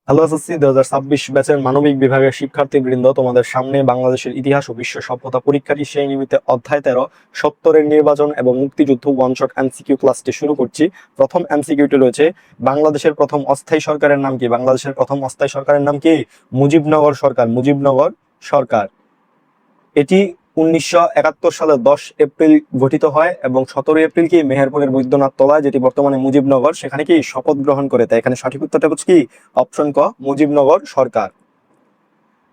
Hello SSC 2026 ব্যাচের মানবিক বিভাগের শিক্ষার্থীবৃন্দ, তোমাদের সামনে বাংলাদেশের ইতিহাস ও বিশ্ব সভ্যতা পরীক্ষাটি সেই নিমিত্তে অধ্যায় 13 সত্তরের নির্বাচন এবং মুক্তিযুদ্ধ ওয়ান শট এমসিকিউ ক্লাসটি শুরু করছি। প্রথম এমসিকিউটি রয়েছে, বাংলাদেশের প্রথম অস্থায়ী সরকারের নাম কি? বাংলাদেশের প্রথম অস্থায়ী সরকারের নাম কি? মুজিবনগর সরকার। মুজিবনগর সরকার এটি 1971 সালের 10 এপ্রিল গঠিত হয় এবং 17 এপ্রিল কি মেহেরপুরের বৈদ্যনাথ তলায়, যেটি বর্তমানে মুজিবনগর, সেখানে কি শপথ গ্রহণ করে। তাই এখানে সঠিক উত্তরটা হচ্ছে কি অপশন ক, মুজিবনগর সরকার।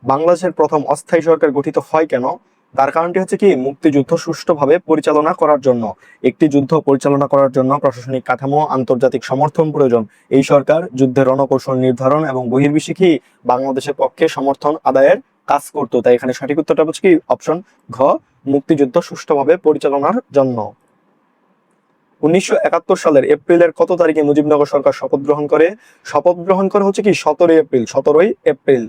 বাংলাদেশের প্রথম অস্থায়ী সরকার গঠিত হয় কেন? তার কারণটি হচ্ছে কি মুক্তিযুদ্ধ সুষ্ঠুভাবে পরিচালনা করার জন্য। একটি যুদ্ধ পরিচালনা করার জন্য প্রশাসনিক কাঠামো, আন্তর্জাতিক সমর্থন প্রয়োজন। এই সরকার যুদ্ধের রণকৌশল নির্ধারণ এবং বহির্বিশ্বে কি বাংলাদেশের পক্ষে সমর্থন আদায়ের কাজ করতো। তাই এখানে সঠিক উত্তরটা হচ্ছে কি অপশন ঘ, মুক্তিযুদ্ধ সুষ্ঠুভাবে পরিচালনার জন্য। 1971 সালের এপ্রিলের কত তারিখে মুজিবনগর সরকার শপথ গ্রহণ করে? শপথ গ্রহণ করে হচ্ছে কি 17 এপ্রিল। 17 এপ্রিল।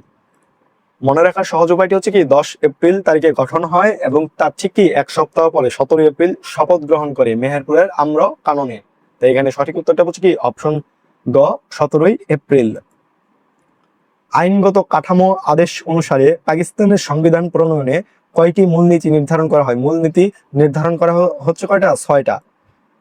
মনে রাখার সহজ উপায়টি হচ্ছে কি 10 এপ্রিল তারিখে গঠন হয় এবং তার ঠিক কি এক সপ্তাহ পরে 17 এপ্রিল শপথ গ্রহণ করে মেহেরপুরের আম্র কাননে। তাই এখানে সঠিক উত্তরটা হচ্ছে কি অপশন গ, 17 এপ্রিল। আইনগত কাঠামো আদেশ অনুসারে পাকিস্তানের সংবিধান প্রণয়নে কয়টি মূলনীতি নির্ধারণ করা হয়? মূলনীতি নির্ধারণ করা হচ্ছে কয়টা? 6টা।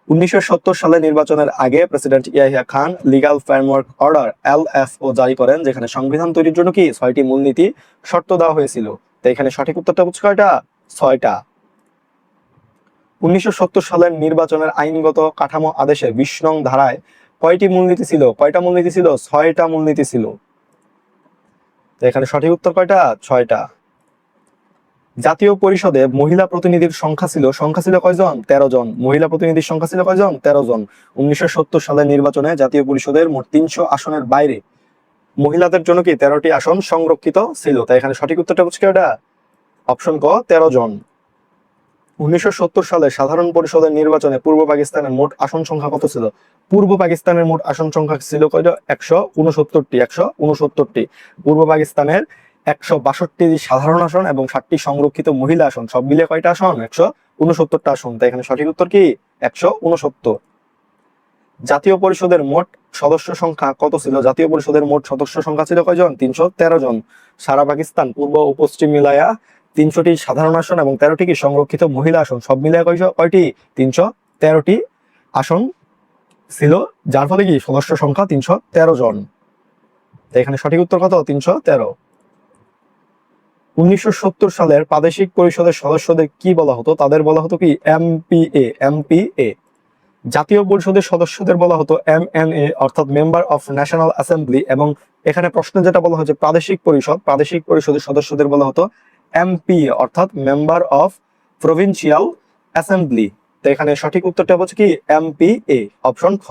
1970 সালে নির্বাচনের আগে president Yahya Khan legal framework order LFO জারি করেন, যেখানে সংবিধান তৈরির জন্য কি 6টি মূলনীতি শর্ত দেওয়া হয়েছিল। তো এখানে সঠিক উত্তরটা হচ্ছে কয়টা? 6টা। 1970 সালের নির্বাচনের আইনগত কাঠামো আদেশে 20 নং ধারায় কয়টি মূলনীতি ছিল? কয়টা মূলনীতি ছিল? 6টা মূলনীতি ছিল। তো এখানে সঠিক উত্তর কয়টা? 6টা। জাতীয় পরিষদে মহিলা প্রতিনিধির সংখ্যা ছিল কয়জন? 13 জন। মহিলা প্রতিনিধির সংখ্যা ছিল কয়জন? 13 জন। 1970 সালের নির্বাচনে জাতীয় পরিষদের মোট 300 আসনের বাইরে মহিলাদের জন্য কি 13টি আসন সংরক্ষিত ছিল। তাই এখানে সঠিক উত্তরটা হচ্ছে কি ওটা অপশন ক, 13 জন। 1970 সালে সাধারণ পরিষদের নির্বাচনে পূর্ব পাকিস্তানের মোট আসন সংখ্যা কত ছিল? পূর্ব পাকিস্তানের মোট আসন সংখ্যা ছিল কয়টা? 169টি। 169টি। পূর্ব পাকিস্তানের 162টি সাধারণ আসন এবং 60টি সংরক্ষিত মহিলা আসন, সব মিলিয়ে কয়টা আসন? 169টা আসন। তাই এখানে সঠিক উত্তর কি 169। জাতীয় পরিষদের মোট সদস্য সংখ্যা কত ছিল? জাতীয় পরিষদের মোট সদস্য সংখ্যা ছিল কয়জন? 313 জন। সারা পাকিস্তান পূর্ব ও পশ্চিম মিলায়া 300টি সাধারণ আসন এবং 13টি কি সংরক্ষিত মহিলা আসন, সব মিলিয়ে কয়টি? 313টি আসন ছিল, যার ফলে কি সদস্য সংখ্যা 313 জন। তাই এখানে সঠিক উত্তর কত? 313। 1970 সালের প্রাদেশিক পরিষদের সদস্যদের কি বলা হতো? তাদের বলা হতো কি MPA। জাতীয় পরিষদের সদস্যদের বলা হতো MNA, অর্থাৎ মেম্বার অফ ন্যাশনাল অ্যাসেম্বলি। এবং এখানে প্রশ্নে যেটা বলা হয়েছে প্রাদেশিক পরিষদের সদস্যদের বলা হতো MPA, অর্থাৎ মেম্বার অফ প্রভিন্সিয়াল অ্যাসেম্বলি। তো এখানে সঠিক উত্তরটা হচ্ছে কি MPA, অপশন খ।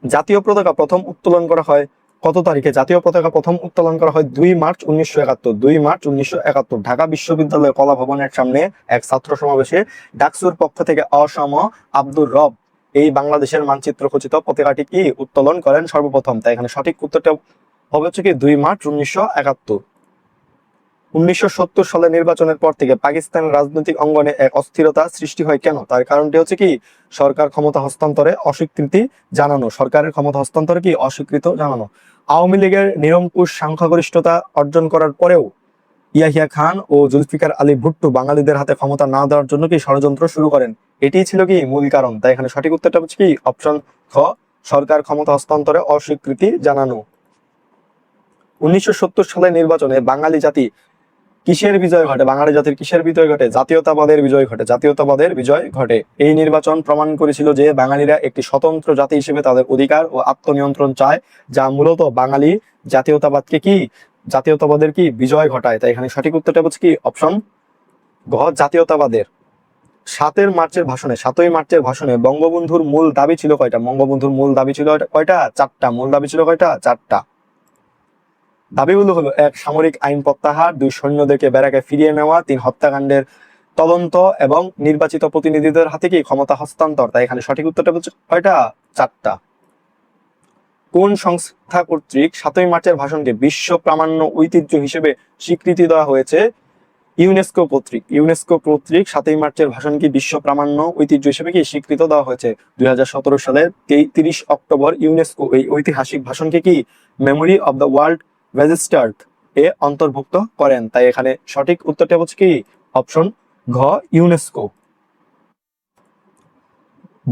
জাতীয় পতাকা প্রথম উত্তোলন করা হয় কত তারিখে? জাতীয় পতাকা প্রথম উত্তোলন করা হয় 2 মার্চ 1971। 2 মার্চ 1971 ঢাকা বিশ্ববিদ্যালয়ের কলা ভবনের সামনে এক ছাত্র সমাবেশে ডাকসুর পক্ষ থেকে অসম আব্দুর রব এই বাংলাদেশের মানচিত্র খচিত পতাকাটি কি উত্তোলন করেন সর্বপ্রথম। তাই এখানে সঠিক উত্তরটা হবে হচ্ছে কি 2 মার্চ 1971। 1970 সালের নির্বাচনের পর থেকে পাকিস্তানের রাজনৈতিক অঙ্গনে এক অস্থিরতা সৃষ্টি হয় কেন? তার কারণটি হচ্ছে কি সরকার ক্ষমতা হস্তান্তরে অস্বীকৃতি জানানো। সরকারের ক্ষমতা হস্তান্তরে কি অস্বীকৃত জানানো। আওয়ামী লীগের নিরঙ্কুশ সংখ্যাগরিষ্ঠতা অর্জন করার পরেও ইয়াহিয়া খান ও জুলফিকার আলী ভুট্টো বাঙালিদের হাতে ক্ষমতা না দেওয়ার জন্য কি ষড়যন্ত্র শুরু করেন। এটিই ছিল কি মূল কারণ। তাই এখানে সঠিক উত্তরটা হচ্ছে কি অপশন খ, সরকার ক্ষমতা হস্তান্তরে অস্বীকৃতি জানানো। 1970 সালের নির্বাচনে বাঙালি জাতি কিসের বিজয় ঘটে? বাঙালি জাতির কিসের বিজয় ঘটে? জাতীয়তাবাদের বিজয় ঘটে। জাতীয়তাবাদের বিজয় ঘটে। এই নির্বাচন প্রমাণ করেছিল যে বাঙালিরা একটি স্বতন্ত্র জাতি হিসেবে তাদের অধিকার ও আত্মনিয়ন্ত্রণ চায়, যা মূলত বাঙালি জাতীয়তাবাদের কি বিজয় ঘটায়। তাই এখানে সঠিক উত্তরটা হচ্ছে কি অপশন ঘ, জাতীয়তাবাদের। 7 মার্চের ভাষণে বঙ্গবন্ধুর মূল দাবি ছিল কয়টা? বঙ্গবন্ধুর মূল দাবি ছিল কয়টা? 4টা। মূল দাবি ছিল কয়টা? 4টা। দাবিগুলো হলো: 1, সামরিক আইন প্রত্যাহার; 2, সৈন্যদেরকে ব্যারাকে ফিরিয়ে নেওয়া; 3, হত্যাকাণ্ডের তদন্ত এবং নির্বাচিত প্রতিনিধিদের হাতে কি ক্ষমতা হস্তান্তর। তাই এখানে সঠিক উত্তরটা হচ্ছে কয়টা? 4টা। কোন সংস্থা কর্তৃক 7 মার্চের ভাষণকে বিশ্ব প্রামাণ্য ঐতিহ্য হিসেবে স্বীকৃতি দেওয়া হয়েছে? ইউনেস্কো কর্তৃক 7ই মার্চের ভাষণকে বিশ্ব প্রামাণ্য ঐতিহ্য হিসেবে কি স্বীকৃত দেওয়া হয়েছে। 2017 সালের 30 অক্টোবর ইউনেস্কো এই ঐতিহাসিক ভাষণকে কি memory of the world registered এ অন্তর্ভুক্ত করেন। তাই এখানে সঠিক উত্তরটা হচ্ছে কি অপশন ঘ, ইউনেস্কো।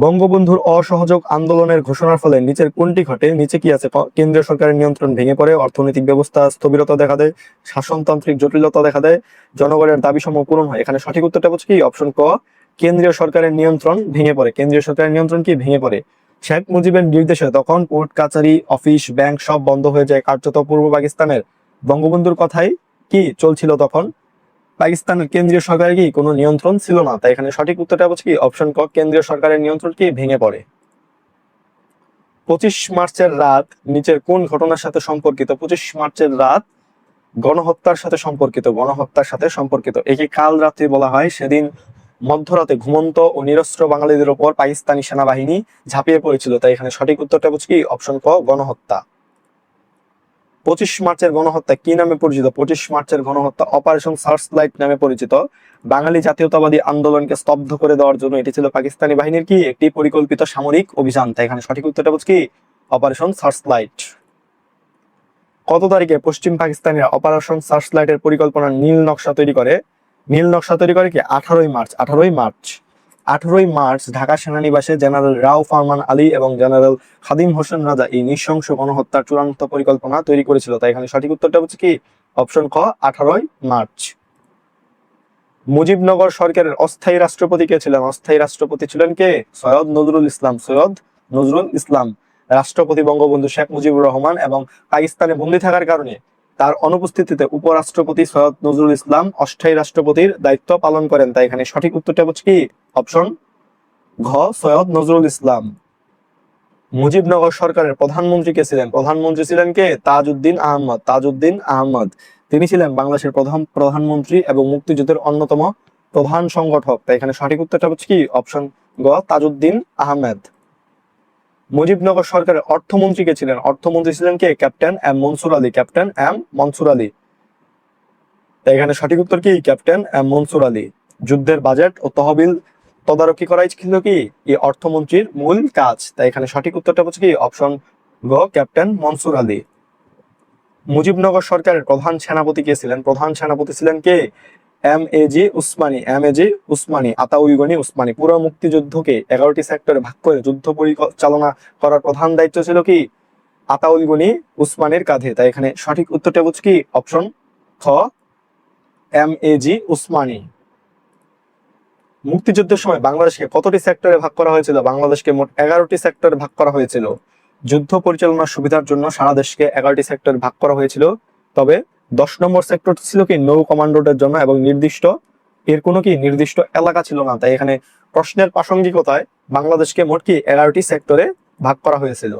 বঙ্গবন্ধুর অসহযোগ আন্দোলনের ঘোষণার ফলে নিচের কোনটি ঘটে? নিচে কি আছে? কেন্দ্রীয় সরকারের নিয়ন্ত্রণ ভেঙে পড়ে, অর্থনৈতিক ব্যবস্থা স্থবিরতা দেখা দেয়, শাসনতান্ত্রিক জটিলতা দেখা দেয়, জনগণের দাবি সমূহ পূরণ হয়। এখানে সঠিক উত্তরটা হচ্ছে কি অপশন ক, কেন্দ্রীয় সরকারের নিয়ন্ত্রণ ভেঙে পড়ে। কেন্দ্রীয় সরকারের নিয়ন্ত্রণ কি ভেঙে পড়ে। শেখ মুজিবের নির্দেশে তখন কোর্ট কাচারি অফিস ব্যাংক সব বন্ধ হয়ে যায়, কার্যত পূর্ব পাকিস্তানের বঙ্গবন্ধুর কথাই কি চলছিল তখন। পাকিস্তানের কেন্দ্রীয় সরকারের কি কোনো নিয়ন্ত্রণ ছিল না। তাই এখানে সঠিক উত্তরটা হচ্ছে কি অপশন ক, কেন্দ্রীয় সরকারের নিয়ন্ত্রণ কি ভেঙে পড়ে। 25 মার্চের রাত নিচের কোন ঘটনার সাথে সম্পর্কিত? 25 মার্চের রাত গণহত্যার সাথে সম্পর্কিত, গণহত্যার সাথে সম্পর্কিত। একে কাল রাত্রি বলা হয়। সেদিন মধ্যরাতে ঘুমন্ত ও নিরস্ত্র বাঙালিদের উপর পাকিস্তানি সেনাবাহিনী ঝাঁপিয়ে পড়েছিল। তাই এখানে সঠিক উত্তরটা হচ্ছে কি অপশন ক, গণহত্যা। 25 মার্চের গণহত্যা কি নামে পরিচিত? 25 মার্চের গণহত্যা অপারেশন সার্চ লাইট নামে পরিচিত। বাঙালি জাতীয়তাবাদী আন্দোলনকে স্তব্ধ করে দেওয়ার জন্য এটি ছিল পাকিস্তানি বাহিনীর কি একটি পরিকল্পিত সামরিক অভিযান। তাই এখানে সঠিক উত্তরটা হচ্ছে কি অপারেশন সার্চ লাইট। কত তারিখে পশ্চিম পাকিস্তানের অপারেশন সার্চ লাইটের পরিকল্পনার নীল নকশা তৈরি করে? নীল নকশা তৈরি করে কি 18ই মার্চ। 18ই মার্চ ঢাকা সেনানিবাসে জেনারেল রাও ফারমান আলী এবং জেনারেল খাদিম হোসেন রাজা এই নৃশংস গণহত্যার চূড়ান্ত পরিকল্পনা তৈরি করেছিল। তাই এখানে সঠিক উত্তরটা হচ্ছে কি অপশন খ, 18ই মার্চ। মুজিবনগর সরকারের অস্থায়ী রাষ্ট্রপতি কে ছিলেন? অস্থায়ী রাষ্ট্রপতি ছিলেন কে? সৈয়দ নজরুল ইসলাম। সৈয়দ নজরুল ইসলাম। রাষ্ট্রপতি বঙ্গবন্ধু শেখ মুজিবুর রহমান এবং পাকিস্তানে বন্দী থাকার কারণে তার অনুপস্থিতিতে উপরাষ্ট্রপতি সৈয়দ নজরুল ইসলাম অস্থায়ী রাষ্ট্রপতির দায়িত্ব পালন করেন। তাই এখানে সঠিক উত্তরটা হচ্ছে কি অপশন ঘ, সৈয়দ নজরুল ইসলাম। মুজিবনগর সরকারের প্রধানমন্ত্রী কে ছিলেন? প্রধানমন্ত্রী ছিলেন কে? তাজউদ্দিন আহমদ। তাজউদ্দিন আহমদ তিনি ছিলেন বাংলাদেশের প্রধানমন্ত্রী এবং মুক্তিযুদ্ধের অন্যতম প্রধান সংগঠক। তাই এখানে সঠিক উত্তরটা হচ্ছে কি অপশন গ, তাজউদ্দিন আহমেদ। মুজিবনগর সরকারের অর্থমন্ত্রী কে ছিলেন? অর্থমন্ত্রী ছিলেন কে? Captain M Mansur Ali. Captain M Mansur Ali. তাই এখানে সঠিক উত্তর কি ক্যাপ্টেন এম মনসুর আলী। যুদ্ধের বাজেট ও তহবিল তদারকি করাই ছিল কি এই অর্থমন্ত্রীর মূল কাজ। তাই এখানে সঠিক উত্তরটা হচ্ছে কি অপশন গ, ক্যাপ্টেন মনসুর আলী। মুজিবনগর সরকারের প্রধান সেনাপতি কে ছিলেন? প্রধান সেনাপতি ছিলেন কে? M A G Usmani. M A জি উসমানী, আতাউল গনি উসমানী। পুরো মুক্তিযুদ্ধকে 11টি সেক্টরে ভাগ করে যুদ্ধ পরিচালনা করার প্রধান দায়িত্ব ছিল কি আতাউল গনি উসমানের কাঁধে। তাই এখানে সঠিক উত্তরটা হচ্ছে কি অপশন খ, এম এ জি উসমানী। মুক্তিযুদ্ধের সময় বাংলাদেশকে কতটি সেক্টরে ভাগ করা হয়েছিল? বাংলাদেশকে মোট 11টি সেক্টরে ভাগ করা হয়েছিল। যুদ্ধ পরিচালনার সুবিধার জন্য সারা দেশকে 11টি সেক্টরে ভাগ করা হয়েছিল। তবে 10 নম্বর সেক্টর ছিল কি নৌ কমান্ডোদের জন্য এবং এর কোনো কি নির্দিষ্ট এলাকা ছিল না। তাই এখানে প্রশ্নের প্রাসঙ্গিকতায় বাংলাদেশকে মোট কি 11টি সেক্টরে ভাগ করা হয়েছিল।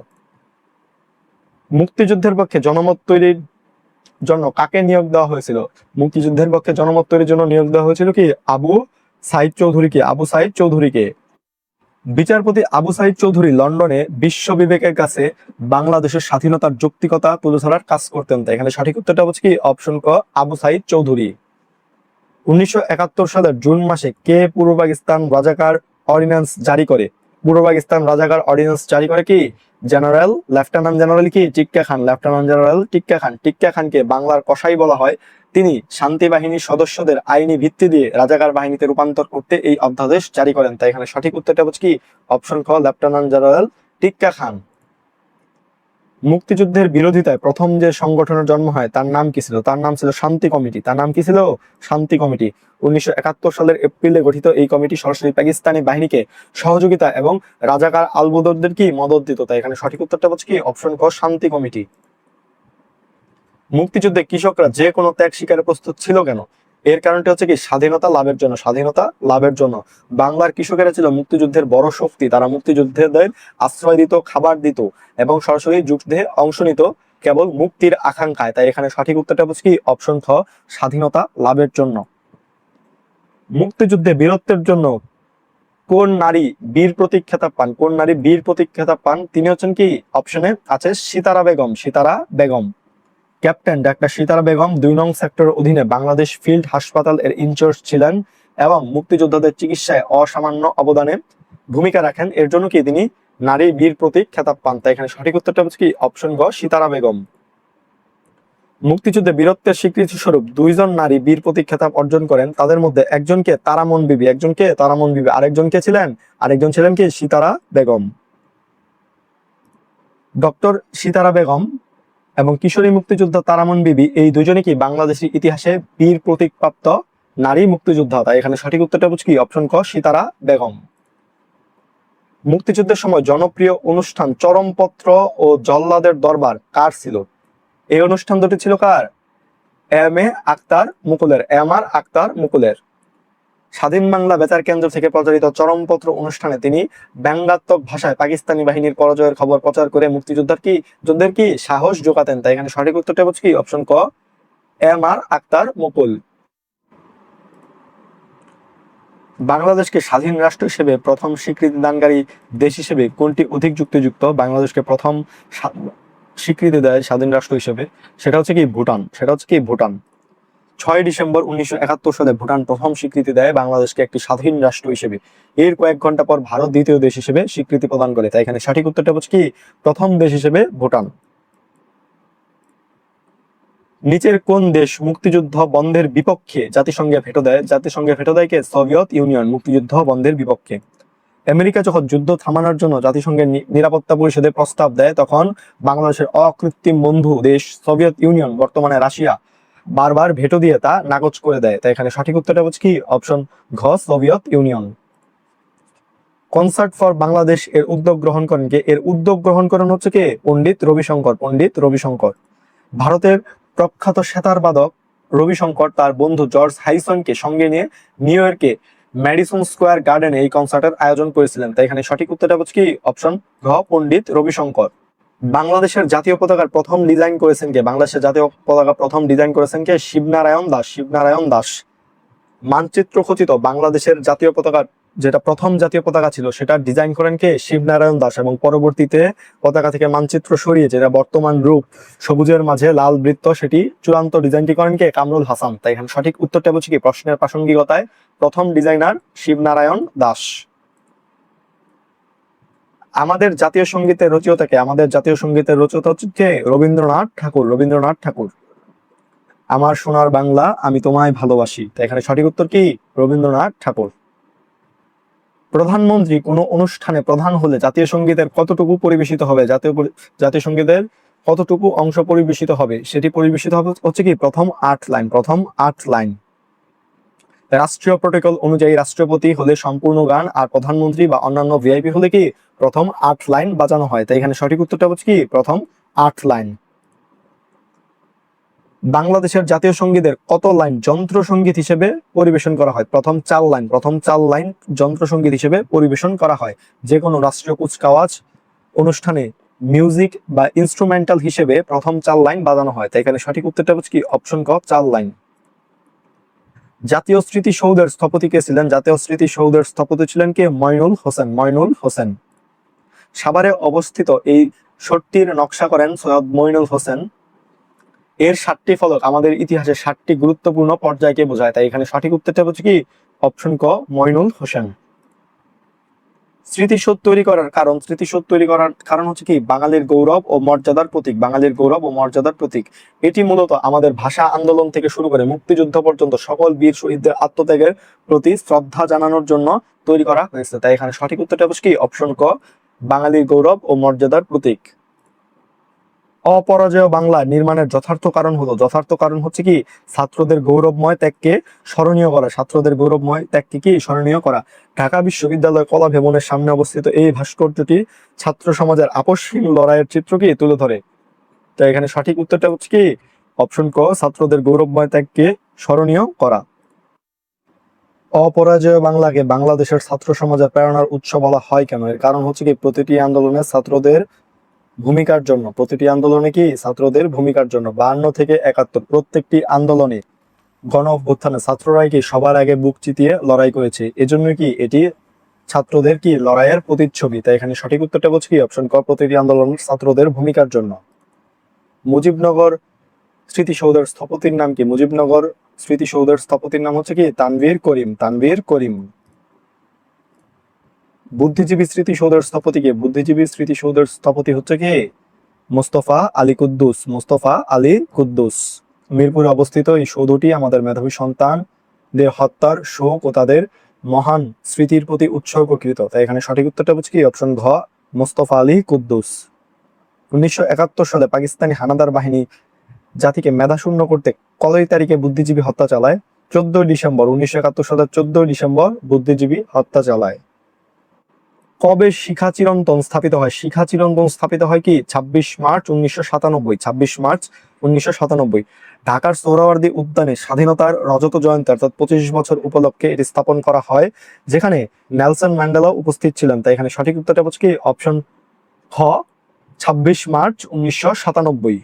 মুক্তিযুদ্ধের পক্ষে জনমত তৈরির জন্য কাকে নিয়োগ দেওয়া হয়েছিল? মুক্তিযুদ্ধের পক্ষে জনমত তৈরির জন্য নিয়োগ দেওয়া হয়েছিল কি আবু সাইদ চৌধুরীকে। আবু সাইদ চৌধুরীকে। বিচারপতি আবু সাইদ চৌধুরী লন্ডনে বিশ্ব বিবেকের কাছে বাংলাদেশের স্বাধীনতার যৌক্তিকতা তুলে ধরার কাজ করতেন। তাই এখানে সঠিক উত্তরটা হচ্ছে কি অপশন ক, আবু সাইদ চৌধুরী। 1971 সালের জুন মাসে কে পূর্ব পাকিস্তান রাজাকার অর্ডিন্যান্স জারি করে? পূর্ব পাকিস্তান রাজাকার অর্ডিন্যান্স জারি করে কি জেনারেল লেফটেন্যান্ট জেনারেল কি টিক্কা খান। লেফটেন্যান্ট জেনারেল টিক্কা খান। টিক্কা খানকে বাংলার কসাই বলা হয়। তিনি শান্তি বাহিনীর সদস্যদের আইনি ভিত্তি দিয়ে রাজাকার বাহিনীতে রূপান্তর করতে এই অধ্যাদেশ জারি করেন। তাই এখানে সঠিক উত্তরটা হচ্ছে কি অপশন খ, লেফটেন্যান্ট জেনারেল টিক্কা খান। মুক্তিযুদ্ধের বিরোধিতায় প্রথম যে সংগঠনের জন্ম হয় তার নাম কি ছিল? তার নাম ছিল শান্তি কমিটি। তার নাম কি ছিল? শান্তি কমিটি। 1971 সালের এপ্রিলে গঠিত এই কমিটি সরাসরি পাকিস্তানি বাহিনীকে সহযোগিতা এবং রাজাকার আলবদরদের কি মদত দিত। তাই এখানে সঠিক উত্তরটা হচ্ছে কি অপশন ক, শান্তি কমিটি। মুক্তিযুদ্ধে কৃষকরা যে কোনো ত্যাগ স্বীকারে প্রস্তুত ছিল কেন? এর কারণটা হচ্ছে কি স্বাধীনতা লাভের জন্য। স্বাধীনতা লাভের জন্য বাংলার কৃষকেরা ছিল মুক্তিযুদ্ধের বড় শক্তি। তারা মুক্তিযুদ্ধের আশ্রয় দিত, খাবার দিত এবং সরাসরি যুদ্ধে অংশ নিত কেবল মুক্তির আকাঙ্ক্ষায়। তাই এখানে সঠিক উত্তরটা হচ্ছে কি অপশন খ, স্বাধীনতা লাভের জন্য। মুক্তিযুদ্ধে বীরত্বের জন্য কোন নারী বীর প্রতীক খেতাব পান? কোন নারী বীর প্রতীক খেতাব পান? তিনি হচ্ছেন কি অপশনে আছে সিতারা বেগম। সিতারা বেগম। ক্যাপ্টেন ডাক্তার সিতারা বেগম 2 নং সেক্টরের অধীনে বাংলাদেশ ফিল্ড হাসপাতাল এর ইনচার্জ ছিলেন এবং মুক্তিযোদ্ধাদের চিকিৎসায় অসামান্য অবদানে ভূমিকা রাখেন। এর জন্য কি তিনি নারী বীর প্রতীক খেতাব পান। তাই এখানে সঠিক উত্তরটা হচ্ছে কি অপশন গ, সিতারা বেগম। মুক্তিযুদ্ধে বীরত্বের স্বীকৃতি স্বরূপ 2 জন নারী বীর প্রতীক খেতাব অর্জন করেন। তাদের মধ্যে একজনকে তারামন বিবি, আরেকজন ছিলেন কি সিতারা বেগম। ডক্টর সিতারা বেগম এবং কিশোরী মুক্তিযোদ্ধা তারামন বিবি এই দুজনে কি বাংলাদেশের ইতিহাসে বীর প্রতীক প্রাপ্ত নারী মুক্তিযোদ্ধা। তাই এখানে সঠিক উত্তরটা হচ্ছে কি অপশন ক, সিতারা বেগম। মুক্তিযুদ্ধের সময় জনপ্রিয় অনুষ্ঠান চরমপত্র ও জল্লাদের দরবার কার ছিল? এই অনুষ্ঠান দুটি ছিল কার? M R Akter মুকুলের। স্বাধীন বাংলা বেতার কেন্দ্র থেকে প্রচারিত চরমপত্র অনুষ্ঠানে তিনি ব্যঙ্গাত্মক ভাষায় পাকিস্তানি বাহিনীর পরাজয়ের খবর প্রচার করে মুক্তিযোদ্ধাদের কি সাহস জোগাতেন। তাই এখানে সঠিক উত্তরটা হচ্ছে কি অপশন ক, এম আর আক্তার মুকুল। বাংলাদেশকে স্বাধীন রাষ্ট্র হিসেবে প্রথম স্বীকৃতি দানকারী দেশ হিসেবে কোনটি অধিক যুক্তিযুক্ত? বাংলাদেশকে প্রথম স্বীকৃতি দেয় স্বাধীন রাষ্ট্র হিসেবে, সেটা হচ্ছে কি ভুটান। 6 ডিসেম্বর 1971 সালে ভুটান প্রথম স্বীকৃতি দেয় বাংলাদেশকে একটি স্বাধীন রাষ্ট্র হিসেবে। এর কয়েক ঘন্টা পর ভারত দ্বিতীয় দেশ হিসেবে স্বীকৃতি প্রদান করে। তাই এখানে সঠিক উত্তরটা হচ্ছে কি প্রথম দেশ হিসেবে ভুটান। নিচের কোন দেশ মুক্তিযুদ্ধ বন্ধের বিপক্ষে জাতিসংঘে ভেটো দেয় কে? সোভিয়েত ইউনিয়ন মুক্তিযুদ্ধ বন্ধের বিপক্ষে। আমেরিকা যখন যুদ্ধ থামানোর জন্য জাতিসংঘের নিরাপত্তা পরিষদে প্রস্তাব দেয়, তখন বাংলাদেশের অকৃত্রিম বন্ধু দেশ সোভিয়েত ইউনিয়ন, বর্তমানে রাশিয়া, বারবার ভেটো দিয়ে তা নাকচ করে দেয়। তাই এখানে সঠিক উত্তরটা হচ্ছে কি অপশন ঘ, Soviet union. Concert for Bangladesh এর উদ্যোগ গ্রহণ করেন কে? এর উদ্যোগ গ্রহণ করেন হচ্ছে কে? পণ্ডিত রবিশঙ্কর। ভারতের প্রখ্যাত সেতার বাদক রবিশঙ্কর তার বন্ধু জর্জ হ্যারিসনকে সঙ্গে নিয়ে নিউ ইয়র্কে ম্যাডিসন স্কোয়ার গার্ডেনে এই কনসার্টের আয়োজন করেছিলেন। তাই এখানে সঠিক উত্তরটা হচ্ছে কি অপশন ঘ, পণ্ডিত রবিশঙ্কর। বাংলাদেশের জাতীয় পতাকার প্রথম ডিজাইন করেছেন কে? বাংলাদেশের জাতীয় পতাকা প্রথম ডিজাইন করেছেন কে? শিবনারায়ণ দাস। মানচিত্র খচিত বাংলাদেশের জাতীয় পতাকার যেটা প্রথম জাতীয় পতাকা ছিল, সেটা ডিজাইন করেন কে? শিবনারায়ণ দাস। এবং পরবর্তীতে পতাকা থেকে মানচিত্র সরিয়ে যেটা বর্তমান রূপ সবুজের মাঝে লাল বৃত্ত, সেটি চূড়ান্ত ডিজাইনটি করেন কে? কামরুল হাসান। তাই এখানে সঠিক উত্তরটা হচ্ছে কি প্রশ্নের প্রাসঙ্গিকতায় প্রথম ডিজাইনার শিবনারায়ণ দাস। আমাদের জাতীয় সঙ্গীতের রচয়িতা হচ্ছে রবীন্দ্রনাথ ঠাকুর। আমার সোনার বাংলা আমি তোমায় ভালোবাসি। তাই এখানে সঠিক উত্তর কি রবীন্দ্রনাথ ঠাকুর। প্রধানমন্ত্রী কোনো অনুষ্ঠানে প্রধান হলে জাতীয় সঙ্গীতের কতটুকু পরিবেশিত হবে? জাতীয় সঙ্গীতের কতটুকু অংশ পরিবেশিত হবে? সেটি পরিবেশিত হবে হচ্ছে কি প্রথম 8 লাইন। রাষ্ট্রীয় প্রটোকল অনুযায়ী রাষ্ট্রপতি হলে সম্পূর্ণ গান, আর প্রধানমন্ত্রী বা অন্যান্য ভিআইপি হলে কি প্রথম 8 লাইন বাজানো হয়। তাই এখানে সঠিক উত্তরটা হচ্ছে কি প্রথম 8 লাইন। বাংলাদেশের জাতীয় সঙ্গীতের কত লাইন যন্ত্র সঙ্গীত হিসেবে পরিবেশন করা হয়? প্রথম 4 লাইন যন্ত্র সঙ্গীত হিসেবে পরিবেশন করা হয়। যে কোনো রাষ্ট্রীয় কুচকাওয়াজ অনুষ্ঠানে মিউজিক বা ইনস্ট্রুমেন্টাল হিসেবে প্রথম 4 লাইন বাজানো হয়। তাই এখানে সঠিক উত্তরটা হচ্ছে কি অপশন ক, 4 লাইন। জাতীয় স্মৃতিসৌধের স্থপতি কে ছিলেন? জাতীয় স্মৃতিসৌধের স্থপতি ছিলেন কে? মইনুল হোসেন। সাভারে অবস্থিত এই সড়কটির নকশা করেন সৈয়দ মইনুল হোসেন। এর 7টি ফলক আমাদের ইতিহাসের 7টি গুরুত্বপূর্ণ পর্যায়কে বোঝায়। তাই এখানে সঠিক উত্তরটা হচ্ছে কি অপশন ক, মইনুল হোসেন। স্মৃতিসৌধ তৈরি করার কারণ হচ্ছে কি বাঙালির গৌরব ও মর্যাদার প্রতীক। এটি মূলত আমাদের ভাষা আন্দোলন থেকে শুরু করে মুক্তিযুদ্ধ পর্যন্ত সকল বীর শহীদদের আত্মত্যাগের প্রতি শ্রদ্ধা জানানোর জন্য তৈরি করা হয়েছে। তাই এখানে সঠিক উত্তরটা হচ্ছে কি অপশন ক, বাঙালির গৌরব ও মর্যাদার প্রতীক। অপরাজেয় বাংলা নির্মাণের যথার্থ কারণ হচ্ছে কি ছাত্রদের গৌরবময় ত্যাগকে স্মরণীয় করা। ঢাকা বিশ্ববিদ্যালয় কলা ভবনের সামনে অবস্থিত এই ভাস্কর্যটি ছাত্র সমাজের আপসহীন লড়াইয়ের চিত্রকে তুলে ধরে। তাই এখানে সঠিক উত্তরটা হচ্ছে কি অপশন ক, ছাত্রদের গৌরবময় ত্যাগকে স্মরণীয় করা। অপরাজেয় বাংলাকে বাংলাদেশের ছাত্র সমাজের প্রেরণার উৎস বলা হয় কেন? এর কারণ হচ্ছে কি প্রতিটি আন্দোলনে ছাত্রদের ভূমিকার জন্য। 52 থেকে 71 প্রত্যেকটি আন্দোলনে গণ অভ্যুত্থানে ছাত্ররাই কি সবার আগে বুক চিতিয়ে লড়াই করেছে। এজন্য কি এটি ছাত্রদের কি লড়াইয়ের প্রতিচ্ছবি। তাই এখানে সঠিক উত্তরটা হচ্ছে কি অপশন ক, প্রতিটি আন্দোলন ছাত্রদের ভূমিকার জন্য। মুজিবনগর স্মৃতিসৌধের স্থপতির নাম কি? মুজিবনগর স্মৃতিসৌধের স্থপতির নাম হচ্ছে কি? তানভীর করিম। তানভীর করিম। বুদ্ধিজীবী স্মৃতিসৌধের স্থপতি কে? বুদ্ধিজীবী স্মৃতিসৌধের স্থপতি হচ্ছে কি? মোস্তফা আলী কুদ্দুস। মোস্তফা আলী কুদ্দুস। মিরপুরে অবস্থিত এই সৌধটি আমাদের মেধাবী সন্তানদের হত্যার শোক ও তাদের মহান স্মৃতির প্রতি উৎসর্গকৃত। তাই এখানে সঠিক উত্তরটা হচ্ছে কি? অপশন ঘ, মোস্তফা আলী কুদ্দুস। 1971 সালে পাকিস্তানি হানাদার বাহিনী জাতিকে মেধাশূন্য করতে কতই তারিখে বুদ্ধিজীবী হত্যা চালায়? 14 ডিসেম্বর। 1971 সালের 14 ডিসেম্বর বুদ্ধিজীবী হত্যা চালায়। কবে শিখা চিরন্তন স্থাপিত হয়? শিখা চিরন্তন স্থাপিত হয় কি? 26 মার্চ 1997। 26 মার্চ 1997। ঢাকার সোহরাওয়ার্দী উদ্যানে স্বাধীনতার রজত জয়ন্তী অর্থাৎ 25 বছর উপলক্ষে এটি স্থাপন করা হয়, যেখানে নেলসন ম্যান্ডেলা উপস্থিত ছিলেন। তাই এখানে সঠিক উত্তরটা হচ্ছে কি? অপশন খ, 26 মার্চ 1997।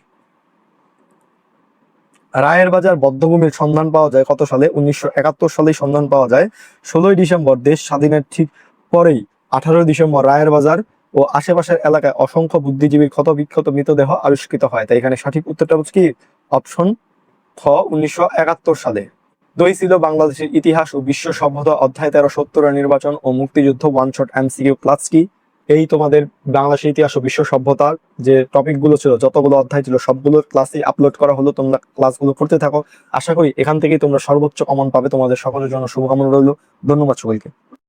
রায়ের বাজার বধ্যভূমির সন্ধান পাওয়া যায় কত সালে? 1971 সালেই সন্ধান পাওয়া যায়। 16 ডিসেম্বর দেশ স্বাধীনের ঠিক পরেই 18 ডিসেম্বর রায়ের বাজার ও আশেপাশের এলাকায় অসংখ্য বুদ্ধিজীবীর ক্ষত বিক্ষত মৃতদেহ আবিষ্কৃত হয়। তাই এখানে সঠিক উত্তরটা হচ্ছে কি? অপশন খ, 1971 সালে। দুই ছিল বাংলাদেশের ইতিহাস ও বিশ্ব সভ্যতা অধ্যায় 13 70 নির্বাচন ও মুক্তিযুদ্ধ ওয়ান শট এমসিকিউ ক্লাস কি? এই তোমাদের বাংলাদেশের ইতিহাস ও বিশ্ব সভ্যতার যে টপিকগুলো ছিল, যতগুলো অধ্যায় ছিল, সবগুলোর ক্লাসই আপলোড করা হলো। তোমরা ক্লাসগুলো করতে থাকো। আশা করি এখান থেকেই তোমরা সর্বোচ্চ কমন পাবে। তোমাদের সকলের জন্য শুভকামনা রইল। ধন্যবাদ সবাইকে।